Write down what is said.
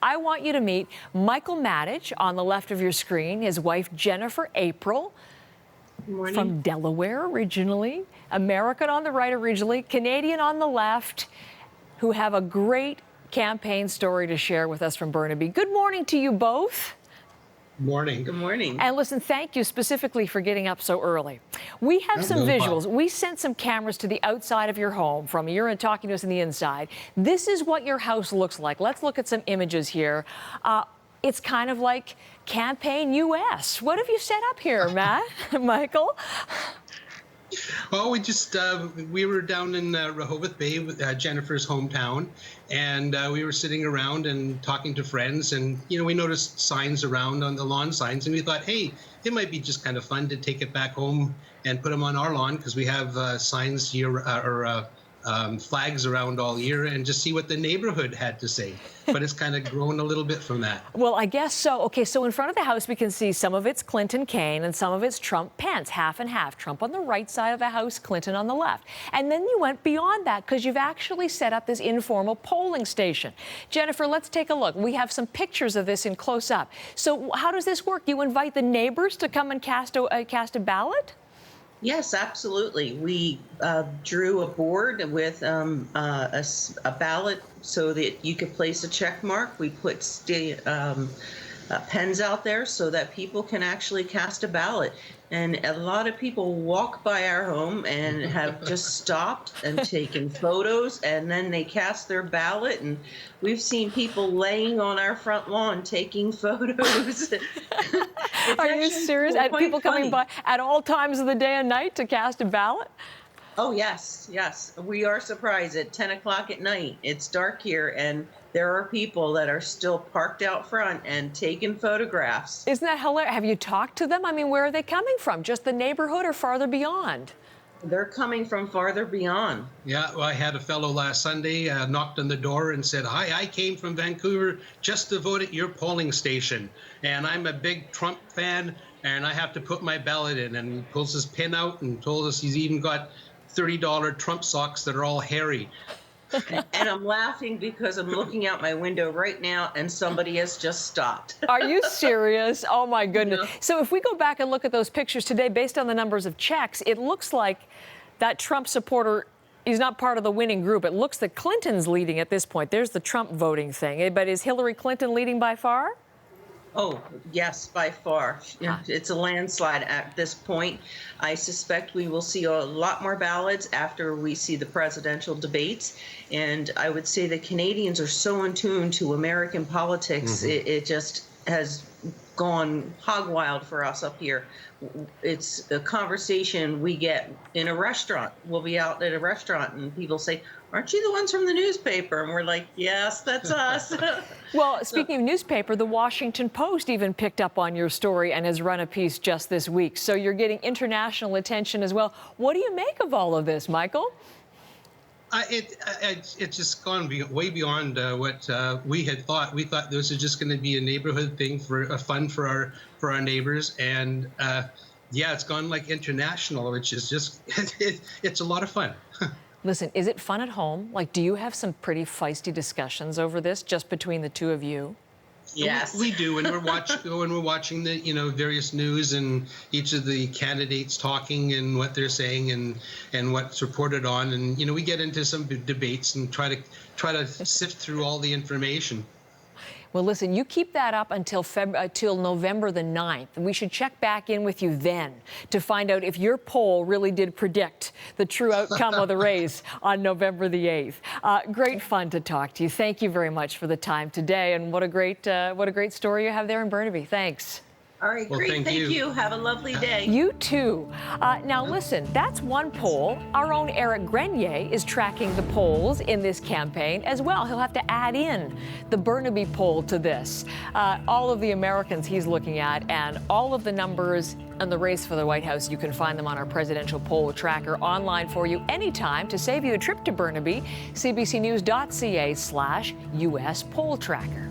I want you to meet Michael Matich on the left of your screen, his wife Jennifer April, from Delaware originally, American on the right originally, Canadian on the left, who have a great campaign story to share with us from Burnaby. Good morning to you both. Morning. Good morning. And listen, thank you specifically for getting up so early. We have some visuals. We sent some cameras to the outside of your home from you're talking to us in the inside. This is what your house looks like. Let's look at some images here. It's kind of like Campaign US. What have you set up here, Matt, Michael? Well, we were down in Rehoboth Bay, Jennifer's hometown, and we were sitting around and talking to friends, and we noticed signs around on the lawn signs, and we thought, hey, it might be just kind of fun to take it back home and put them on our lawn, because we have signs here flags around all year, and just see what the neighborhood had to say. But it's kind of grown a little bit from that. Well, I guess so. Okay, so in front of the house, we can see some of it's Clinton Kane and some of it's Trump Pence, half and half. Trump on the right side of the house, Clinton on the left. And then you went beyond that because you've actually set up this informal polling station. Jennifer, let's take a look. We have some pictures of this in close up. So how does this work? You invite the neighbors to come and cast a ballot? Yes, absolutely. We drew a board with a ballot so that you could place a check mark. We put pens out there so that people can actually cast a ballot. And a lot of people walk by our home and have just stopped and taken photos, and then they cast their ballot. And we've seen people laying on our front lawn taking photos. Are you serious? And people coming by at all times of the day and night to cast a ballot? Oh, yes, yes. We are surprised at 10 o'clock at night. It's dark here, and there are people that are still parked out front and taking photographs. Isn't that hilarious? Have you talked to them? I mean, where are they coming from? Just the neighborhood or farther beyond? They're coming from farther beyond. Yeah, well, I had a fellow last Sunday knocked on the door and said, hi, I came from Vancouver just to vote at your polling station. And I'm a big Trump fan, and I have to put my ballot in. And he pulls his pin out and told us he's even got $30 Trump socks that are all hairy. And I'm laughing because I'm looking out my window right now and somebody has just stopped. Are you serious? Oh, my goodness. No. So if we go back and look at those pictures today, based on the numbers of checks, it looks like that Trump supporter is not part of the winning group. It looks that Clinton's leading at this point. There's the Trump voting thing. But is Hillary Clinton leading by far? Oh, yes, by far. It's a landslide at this point. I suspect we will see a lot more ballots after we see the presidential debates. And I would say that Canadians are so in tune to American politics, it just has gone hog wild for us up here. It's a conversation we get in a restaurant. We'll be out at a restaurant and people say, aren't you the ones from the newspaper? And we're like, yes, that's us. Well, speaking of newspaper, the Washington Post even picked up on your story and has run a piece just this week. So you're getting international attention as well. What do you make of all of this, Michael? It's just gone way beyond what we had thought. We thought this was just going to be a neighborhood thing for fun for our neighbors, and yeah, it's gone like international, which is just it's a lot of fun. Listen, is it fun at home? Like, do you have some pretty feisty discussions over this just between the two of you? Yes, we do when we're watching the various news and each of the candidates talking and what they're saying and what's reported on, and we get into some debates and try to sift through all the information. Well, listen, you keep that up until November the 9th. We should check back in with you then to find out if your poll really did predict the true outcome of the race on November the 8th. Great fun to talk to you. Thank you very much for the time today, and what a great story you have there in Burnaby. Thanks. All right, well, great. Thank you. You. Have a lovely day. You too. Now listen, that's one poll. Our own Eric Grenier is tracking the polls in this campaign as well. He'll have to add in the Burnaby poll to this. All of the Americans he's looking at and all of the numbers in the race for the White House, you can find them on our presidential poll tracker online for you anytime to save you a trip to Burnaby, CBCNews.ca/US poll tracker.